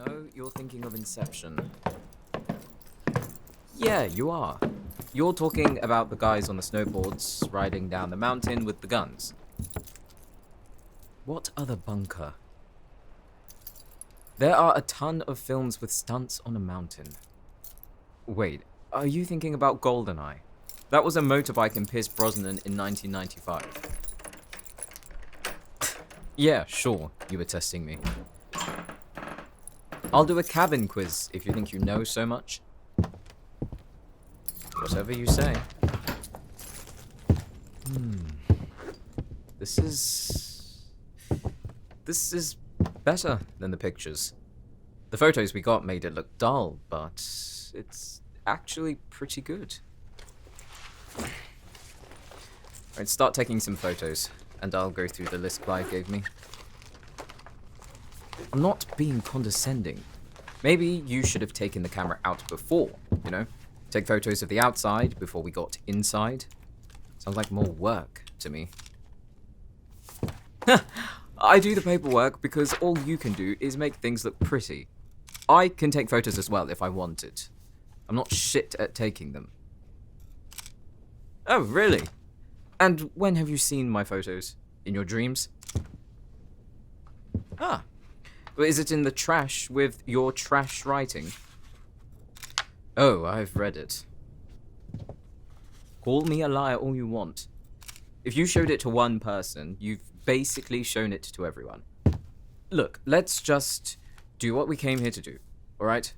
No, you're thinking of Inception. Yeah, you are. You're talking about the guys on the snowboards riding down the mountain with the guns. What other bunker? There are a ton of films with stunts on a mountain. Wait, are you thinking about GoldenEye? That was a motorbike in Pierce Brosnan in 1995. Yeah, sure, you were testing me. I'll do a cabin quiz if you think you know so much. Whatever you say. This is better than the pictures. The photos we got made it look dull, but it's actually pretty good. Alright, start taking some photos, and I'll go through the list Clive gave me. I'm not being condescending. Maybe you should have taken the camera out before, you know? Take photos of the outside before we got inside. Sounds like more work to me. I do the paperwork because all you can do is make things look pretty. I can take photos as well if I wanted. I'm not shit at taking them. Oh, really? And when have you seen my photos? In your dreams? Ah. Is it in the trash with your trash writing? Oh, I've read it. Call me a liar all you want. If you showed it to one person, you've basically shown it to everyone. Look, let's just do what we came here to do, alright?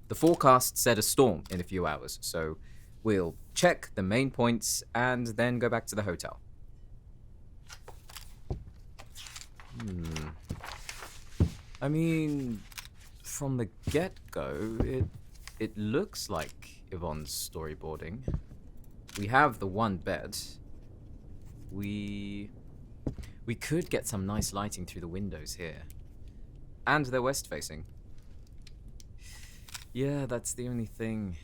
The forecast said a storm in a few hours, so we'll check the main points and then go back to the hotel. I mean, from the get-go, it looks like Yvonne's storyboarding. We have the one bed. We could get some nice lighting through the windows here. And they're west-facing. Yeah, that's the only thing.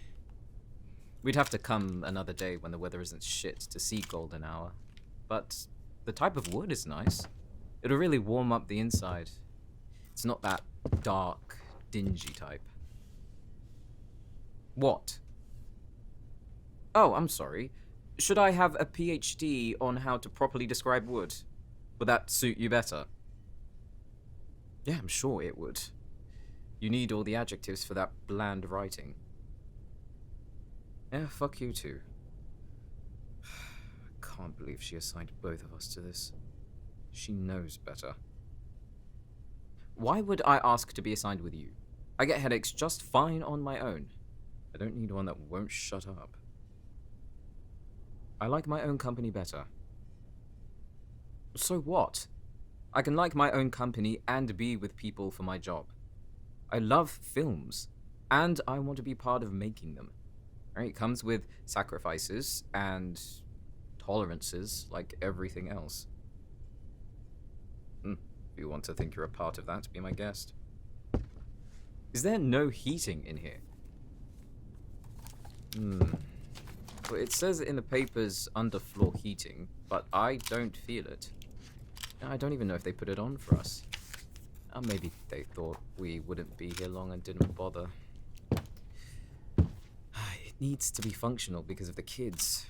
We'd have to come another day when the weather isn't shit to see golden hour. But the type of wood is nice. It'll really warm up the inside. It's not that dark, dingy type. What? Oh, I'm sorry. Should I have a PhD on how to properly describe wood? Would that suit you better? Yeah, I'm sure it would. You need all the adjectives for that bland writing. Yeah, fuck you too. I can't believe she assigned both of us to this. She knows better. Why would I ask to be assigned with you? I get headaches just fine on my own. I don't need one that won't shut up. I like my own company better. So what? I can like my own company and be with people for my job. I love films, and I want to be part of making them. Right? It comes with sacrifices and tolerances like everything else. If you want to think you're a part of that, be my guest. Is there no heating in here? Well, it says in the papers underfloor heating, but I don't feel it. I don't even know if they put it on for us. Maybe they thought we wouldn't be here long and didn't bother. It needs to be functional because of the kids.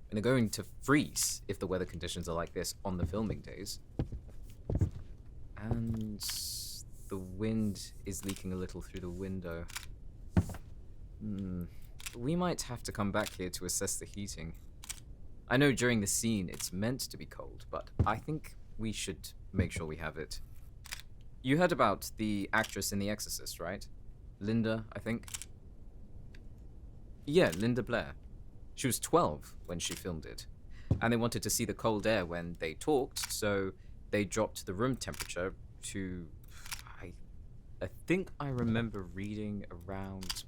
And they're going to freeze if the weather conditions are like this on the filming days. And the wind is leaking a little through the window. We might have to come back here to assess the heating. I know during the scene it's meant to be cold, but I think we should make sure we have it. You heard about the actress in The Exorcist, right? Linda, I think. Yeah, Linda Blair. She was 12 when she filmed it. And they wanted to see the cold air when they talked, so they dropped the room temperature to, I think I remember reading around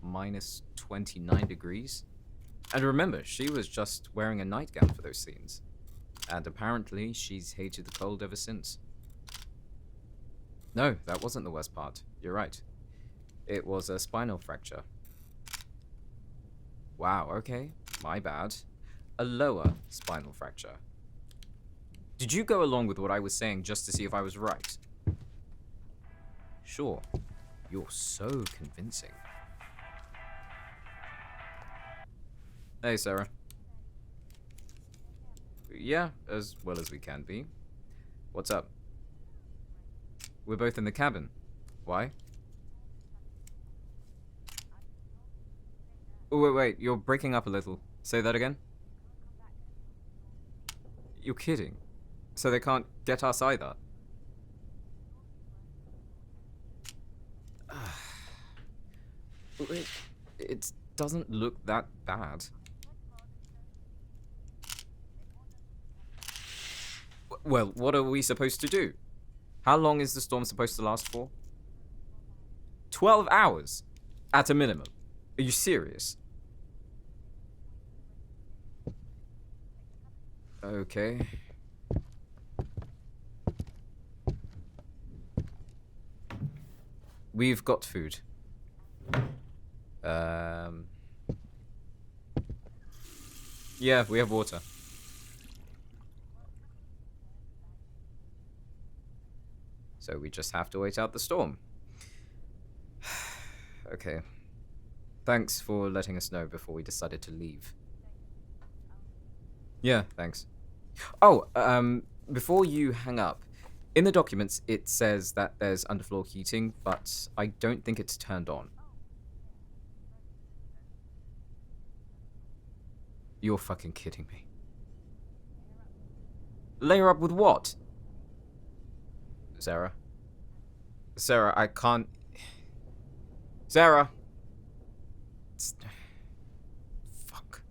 minus 29 degrees. And remember, she was just wearing a nightgown for those scenes. And apparently, she's hated the cold ever since. No, that wasn't the worst part. You're right. It was a spinal fracture. Wow, okay. My bad. A lower spinal fracture. Did you go along with what I was saying just to see if I was right? Sure. You're so convincing. Hey, Sarah. Yeah, as well as we can be. What's up? We're both in the cabin. Why? Oh, wait, you're breaking up a little. Say that again? You're kidding. So they can't get us either? It doesn't look that bad. Well, what are we supposed to do? How long is the storm supposed to last for? 12 hours? At a minimum. Are you serious? Okay. We've got food. Yeah, we have water. So we just have to wait out the storm. Okay. Thanks for letting us know before we decided to leave. Yeah, thanks. Oh, before you hang up, in the documents it says that there's underfloor heating, but I don't think it's turned on. You're fucking kidding me. Layer up with what? Sarah? Sarah, I can't... Sarah! Fuck.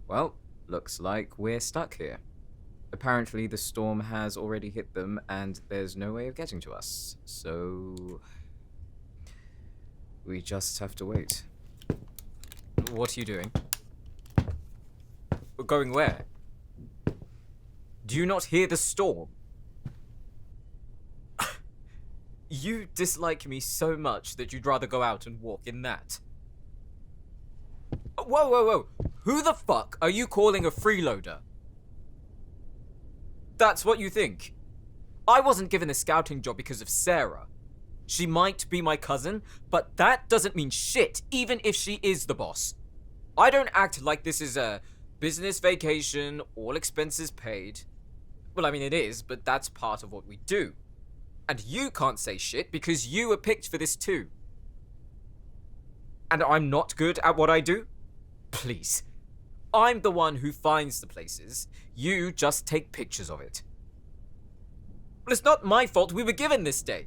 Well, looks like we're stuck here. Apparently the storm has already hit them and there's no way of getting to us. So... we just have to wait. What are you doing? Going where? Do you not hear the storm? You dislike me so much that you'd rather go out and walk in that. Whoa, whoa, whoa. Who the fuck are you calling a freeloader? That's what you think? I wasn't given a scouting job because of Sarah. She might be my cousin, but that doesn't mean shit, even if she is the boss. I don't act like this is a business vacation, all expenses paid. Well, I mean, it is, but that's part of what we do. And you can't say shit because you were picked for this too. And I'm not good at what I do? Please. I'm the one who finds the places. You just take pictures of it. Well, it's not my fault we were given this day.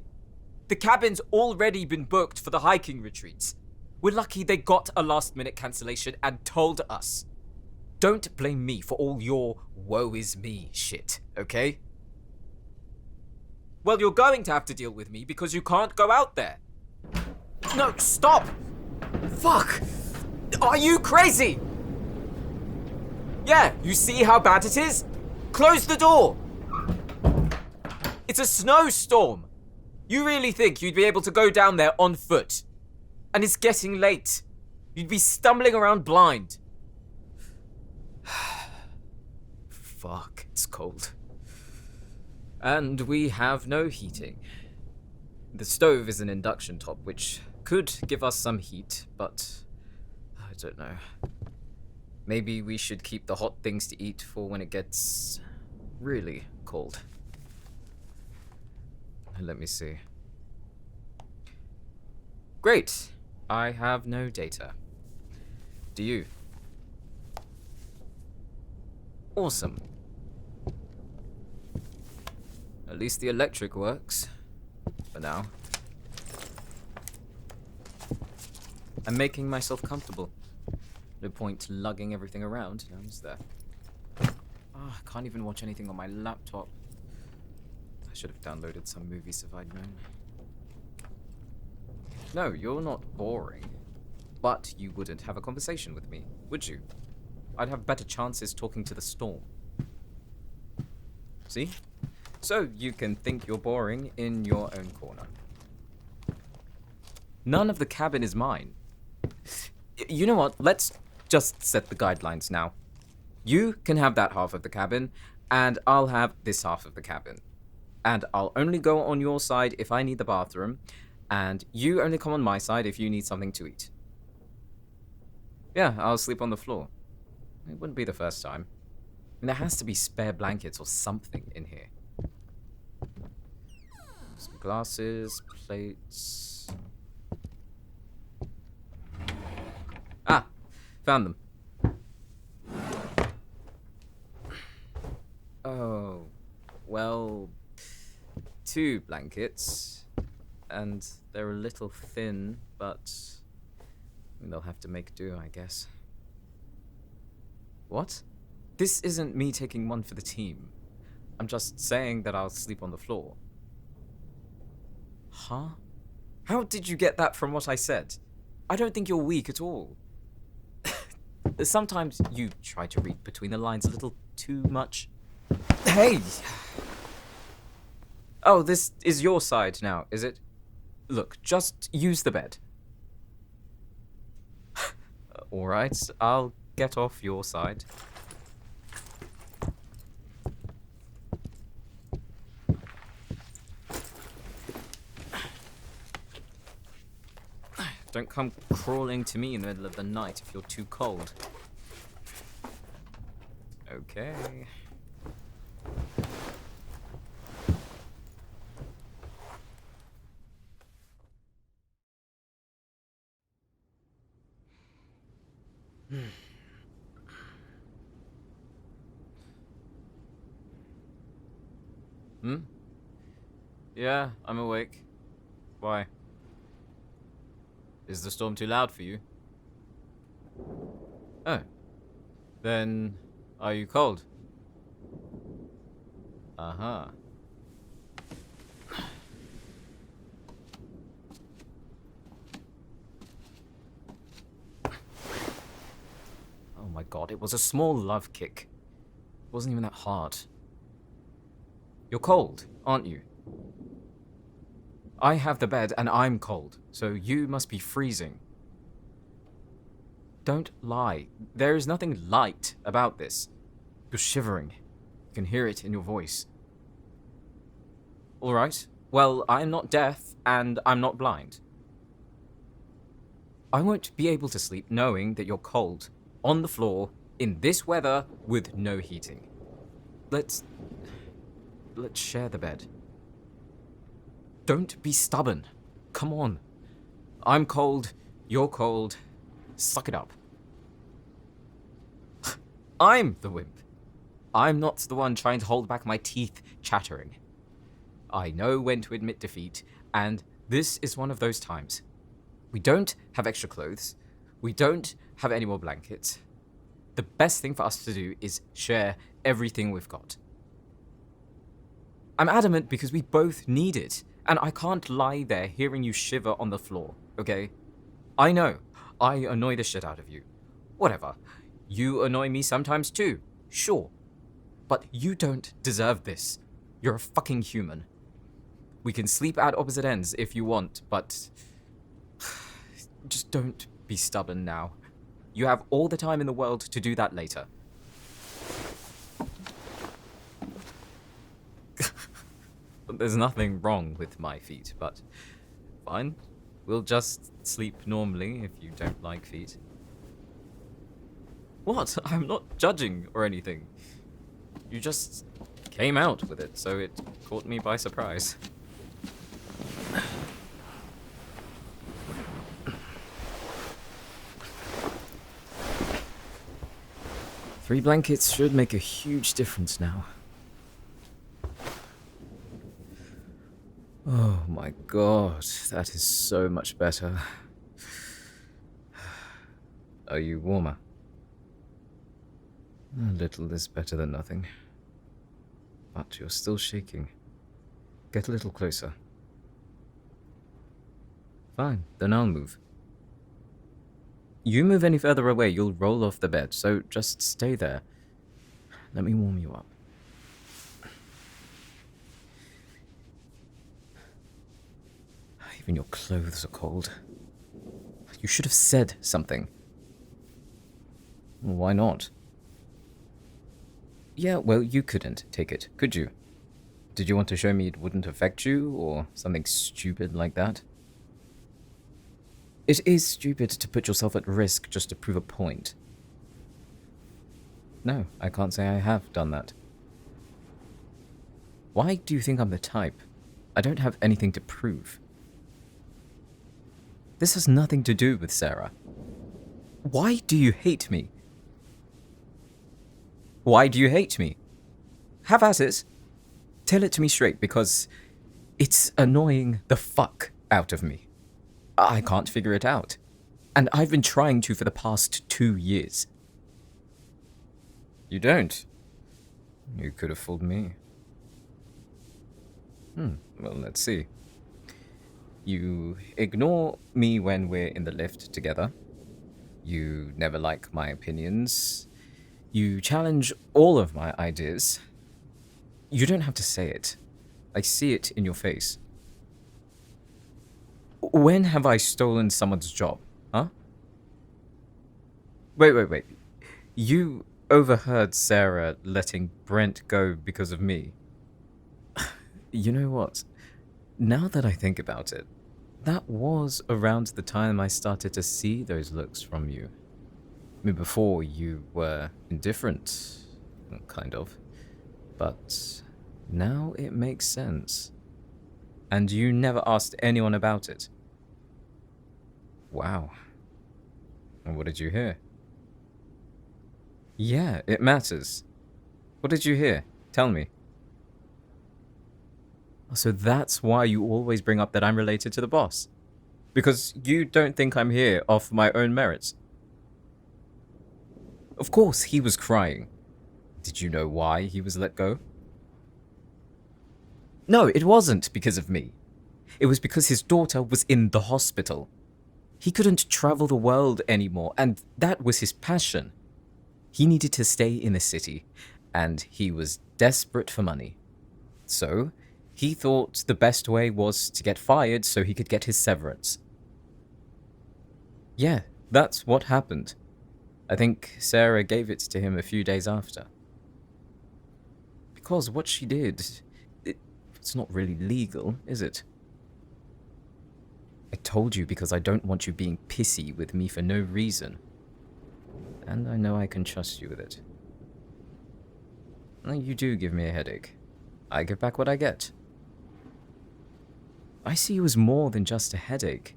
The cabin's already been booked for the hiking retreats. We're lucky they got a last-minute cancellation and told us. Don't blame me for all your woe is me shit, okay? Well, you're going to have to deal with me because you can't go out there. No, stop! Fuck! Are you crazy? Yeah, you see how bad it is? Close the door! It's a snowstorm. You really think you'd be able to go down there on foot? And it's getting late. You'd be stumbling around blind. Fuck, it's cold. And we have no heating. The stove is an induction top, which could give us some heat, but I don't know. Maybe we should keep the hot things to eat for when it gets really cold. Let me see. Great. I have no data. Do you? Awesome. At least the electric works. For now. I'm making myself comfortable. No point lugging everything around, is there? Oh, I can't even watch anything on my laptop. I should have downloaded some movies if I'd known. No, you're not boring. But you wouldn't have a conversation with me, would you? I'd have better chances talking to the storm. See? So you can think you're boring in your own corner. None of the cabin is mine. You know what? Let's just set the guidelines now. You can have that half of the cabin, and I'll have this half of the cabin. And I'll only go on your side if I need the bathroom, and you only come on my side if you need something to eat. Yeah, I'll sleep on the floor. It wouldn't be the first time. And there has to be spare blankets or something in here. Some glasses, plates. Ah, found them. Oh, well, 2 blankets, and they're a little thin, but they'll have to make do, I guess. What? This isn't me taking one for the team. I'm just saying that I'll sleep on the floor. Huh? How did you get that from what I said? I don't think you're weak at all. Sometimes you try to read between the lines a little too much. Hey! Oh, this is your side now, is it? Look, just use the bed. Alright, I'll get off your side. Don't come crawling to me in the middle of the night if you're too cold. Okay. Hmm? Yeah, I'm awake. Why? Is the storm too loud for you? Oh. Then, are you cold? Uh-huh. Oh my god, it was a small love kick. It wasn't even that hard. You're cold, aren't you? I have the bed and I'm cold, so you must be freezing. Don't lie. There is nothing light about this. You're shivering. You can hear it in your voice. Alright, well, I'm not deaf and I'm not blind. I won't be able to sleep knowing that you're cold, on the floor, in this weather, with no heating. Let's share the bed. Don't be stubborn. Come on. I'm cold, you're cold. Suck it up. I'm the wimp. I'm not the one trying to hold back my teeth chattering. I know when to admit defeat, and this is one of those times. We don't have extra clothes. We don't have any more blankets. The best thing for us to do is share everything we've got. I'm adamant because we both need it, and I can't lie there hearing you shiver on the floor, okay? I know, I annoy the shit out of you. Whatever. You annoy me sometimes too, sure. But you don't deserve this. You're a fucking human. We can sleep at opposite ends if you want, but just don't be stubborn now. You have all the time in the world to do that later. There's nothing wrong with my feet, but fine. We'll just sleep normally if you don't like feet. What? I'm not judging or anything. You just came out with it, so it caught me by surprise. Three blankets should make a huge difference now. Oh my god, that is so much better. Are you warmer? A little is better than nothing. But you're still shaking. Get a little closer. Fine, then I'll move. You move any further away, you'll roll off the bed, so just stay there. Let me warm you up. Even your clothes are cold. You should have said something. Why not? Yeah, well, you couldn't take it, could you? Did you want to show me it wouldn't affect you, or something stupid like that? It is stupid to put yourself at risk just to prove a point. No, I can't say I have done that. Why do you think I'm the type? I don't have anything to prove. This has nothing to do with Sarah. Why do you hate me? Why do you hate me? Have at it. Tell it to me straight, because it's annoying the fuck out of me. I can't figure it out. And I've been trying to for the past 2 years. You don't? You could have fooled me. Well, let's see. You ignore me when we're in the lift together. You never like my opinions. You challenge all of my ideas. You don't have to say it. I see it in your face. When have I stolen someone's job, huh? Wait. You overheard Sarah letting Brent go because of me. You know what? Now that I think about it, that was around the time I started to see those looks from you. I mean, before you were indifferent, kind of. But now it makes sense. And you never asked anyone about it. Wow. And what did you hear? Yeah, it matters. What did you hear? Tell me. So that's why you always bring up that I'm related to the boss. Because you don't think I'm here off my own merits. Of course, he was crying. Did you know why he was let go? No, it wasn't because of me. It was because his daughter was in the hospital. He couldn't travel the world anymore, and that was his passion. He needed to stay in the city, and he was desperate for money. So, he thought the best way was to get fired so he could get his severance. Yeah, that's what happened. I think Sarah gave it to him a few days after. Because what she did, it's not really legal, is it? I told you because I don't want you being pissy with me for no reason. And I know I can trust you with it. You do give me a headache. I give back what I get. I see you as more than just a headache.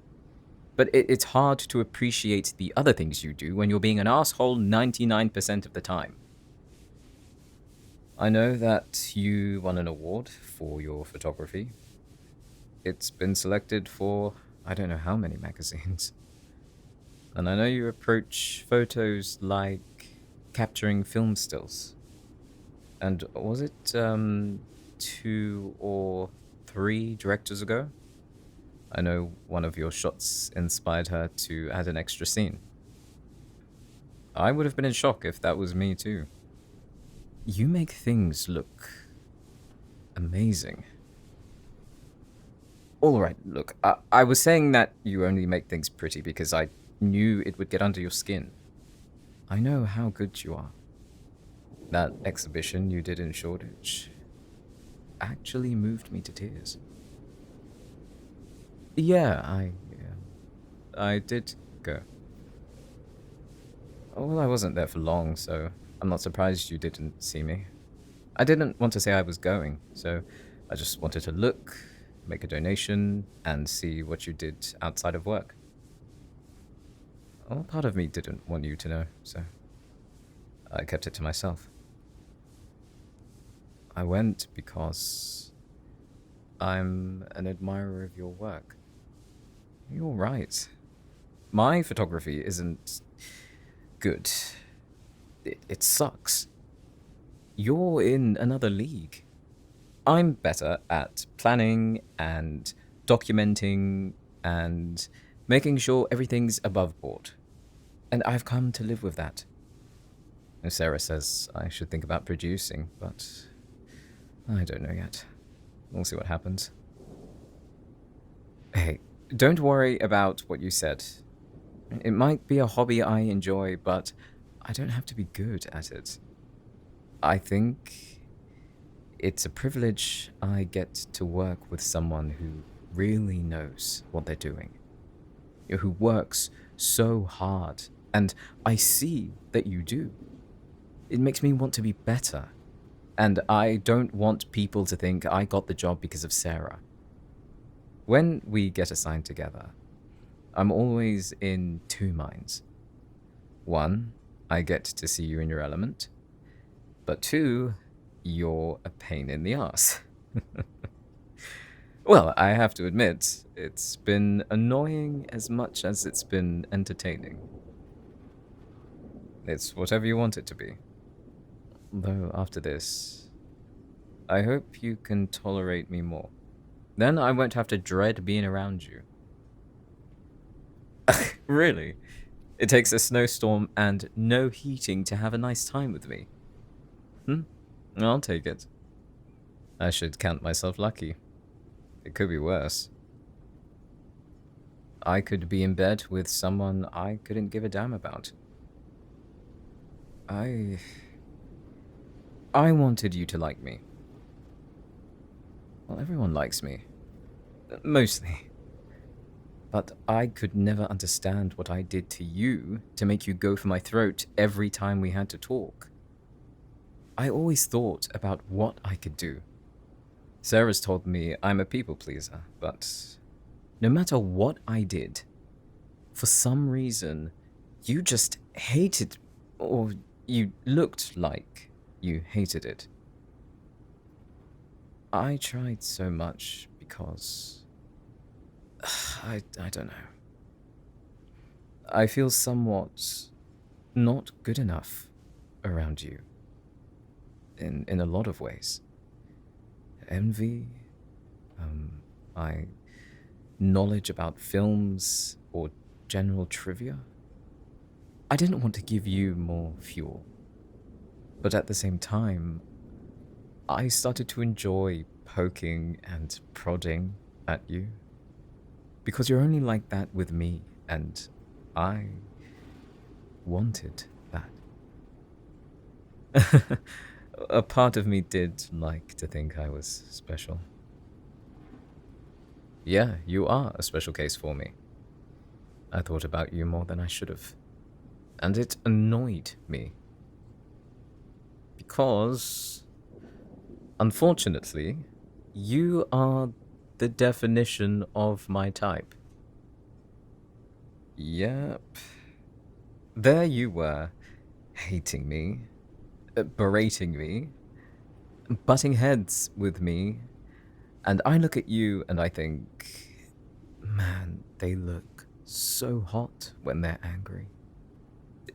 But it's hard to appreciate the other things you do when you're being an asshole 99% of the time. I know that you won an award for your photography. It's been selected for I don't know how many magazines. And I know you approach photos like capturing film stills. And was it 2 or 3 directors ago? I know one of your shots inspired her to add an extra scene. I would have been in shock if that was me too. You make things look amazing. Alright, look, I was saying that you only make things pretty because I knew it would get under your skin. I know how good you are. That exhibition you did in Shoreditch actually moved me to tears. Yeah, I did go. Well, I wasn't there for long, so I'm not surprised you didn't see me. I didn't want to say I was going, so I just wanted to look, make a donation, and see what you did outside of work. Well, part of me didn't want you to know, so I kept it to myself. I went because I'm an admirer of your work. You're right. My photography isn't good. It sucks. You're in another league. I'm better at planning and documenting and making sure everything's above board. And I've come to live with that. And Sarah says I should think about producing, but I don't know yet. We'll see what happens. Hey, don't worry about what you said. It might be a hobby I enjoy, but I don't have to be good at it. I think It's a privilege I get to work with someone who really knows what they're doing, who works so hard, and I see that you do. It makes me want to be better, and I don't want people to think I got the job because of Sarah. When we get assigned together, I'm always in two minds. One, I get to see you in your element, but two, you're a pain in the ass. Well, I have to admit, it's been annoying as much as it's been entertaining. It's whatever you want it to be. Though after this, I hope you can tolerate me more. Then I won't have to dread being around you. Really? It takes a snowstorm and no heating to have a nice time with me. I'll take it. I should count myself lucky. It could be worse. I could be in bed with someone I couldn't give a damn about. I wanted you to like me. Well, everyone likes me. Mostly. But I could never understand what I did to you to make you go for my throat every time we had to talk. I always thought about what I could do. Sarah's told me I'm a people pleaser, but no matter what I did, for some reason, you just hated, or you looked like you hated it. I tried so much because I don't know. I feel somewhat not good enough around you. In a lot of ways. Envy, my knowledge about films or general trivia. I didn't want to give you more fuel. But at the same time, I started to enjoy poking and prodding at you. Because you're only like that with me, and I wanted that. A part of me did like to think I was special. Yeah, you are a special case for me. I thought about you more than I should have. And it annoyed me. Because, unfortunately, you are the definition of my type. Yep. There you were, hating me, berating me, butting heads with me, and I look at you and I think, man, they look so hot when they're angry.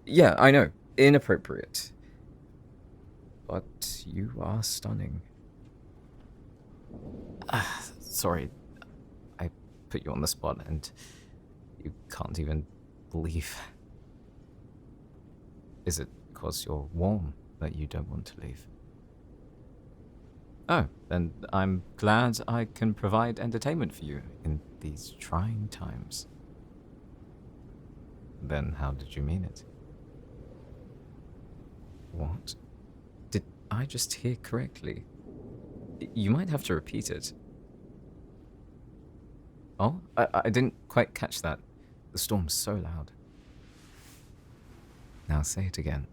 Yeah, I know, inappropriate. But you are stunning. Sorry, I put you on the spot and you can't even leave. Is it because you're warm that you don't want to leave? Oh, then I'm glad I can provide entertainment for you in these trying times. Then how did you mean it? What? Did I just hear correctly? You might have to repeat it. Oh, I didn't quite catch that. The storm's so loud. Now say it again.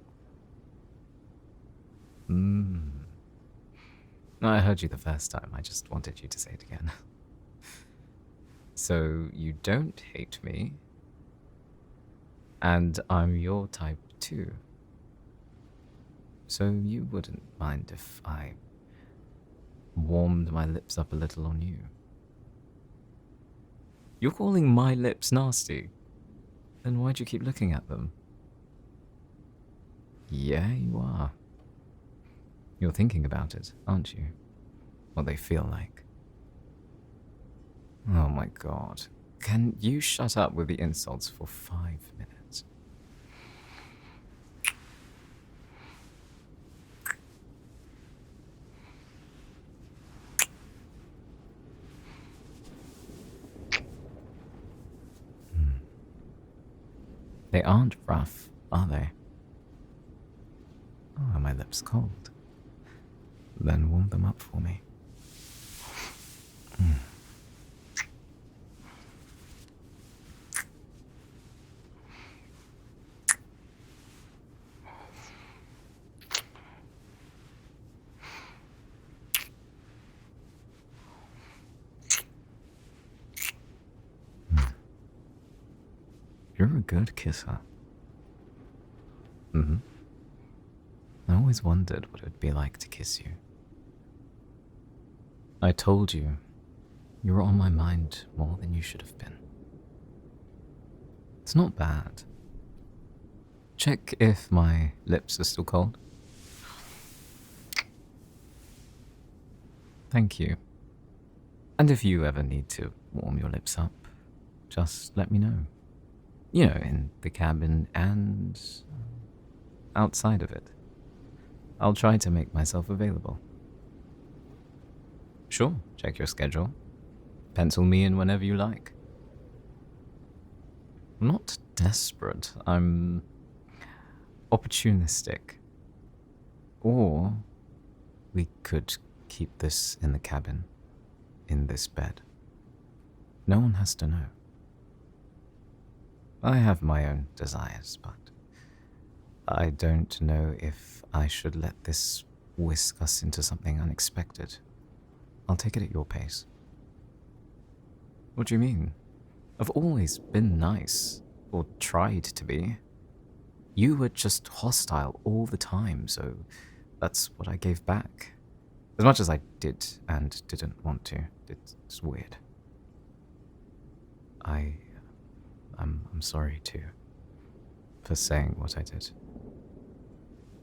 I heard you the first time. I just wanted you to say it again. So you don't hate me, and I'm your type too. So you wouldn't mind if I warmed my lips up a little on you. You're calling my lips nasty? Then why'd you keep looking at them? Yeah, you are. You're thinking about it, aren't you? What they feel like. Oh my god. Can you shut up with the insults for 5 minutes? They aren't rough, are they? Oh, are my lips cold? Then warm them up for for me. You're a good kisser. I always wondered what it would be like to kiss you. I told you were on my mind more than you should have been. It's not bad. Check if my lips are still cold. Thank you. And if you ever need to warm your lips up, just let me know. You know, in the cabin and outside of it. I'll try to make myself available. Sure, check your schedule. Pencil me in whenever you like. I'm not desperate. I'm opportunistic. Or we could keep this in the cabin, in this bed. No one has to know. I have my own desires, but I don't know if I should let this whisk us into something unexpected. I'll take it at your pace. What do you mean? I've always been nice, or tried to be. You were just hostile all the time, so that's what I gave back. As much as I did and didn't want to. It's weird. I'm sorry too, for saying what I did.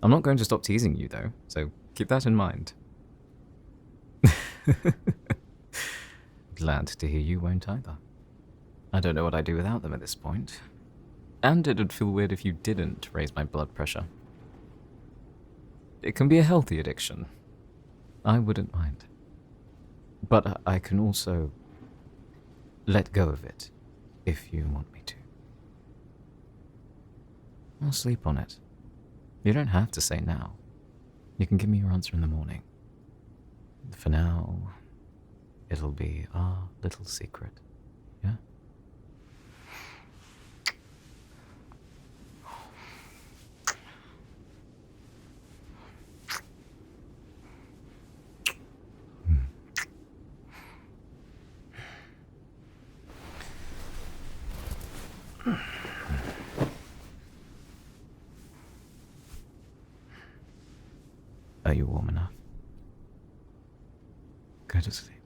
I'm not going to stop teasing you though, so keep that in mind. Glad to hear you won't either. I don't know what I'd do without them at this point. And it would feel weird if you didn't raise my blood pressure. It can be a healthy addiction. I wouldn't mind. But I can also let go of it if you want me to. I'll sleep on it. You don't have to say now. You can give me your answer in the morning. For now, it'll be our little secret, yeah? Are you warm enough? Go to sleep.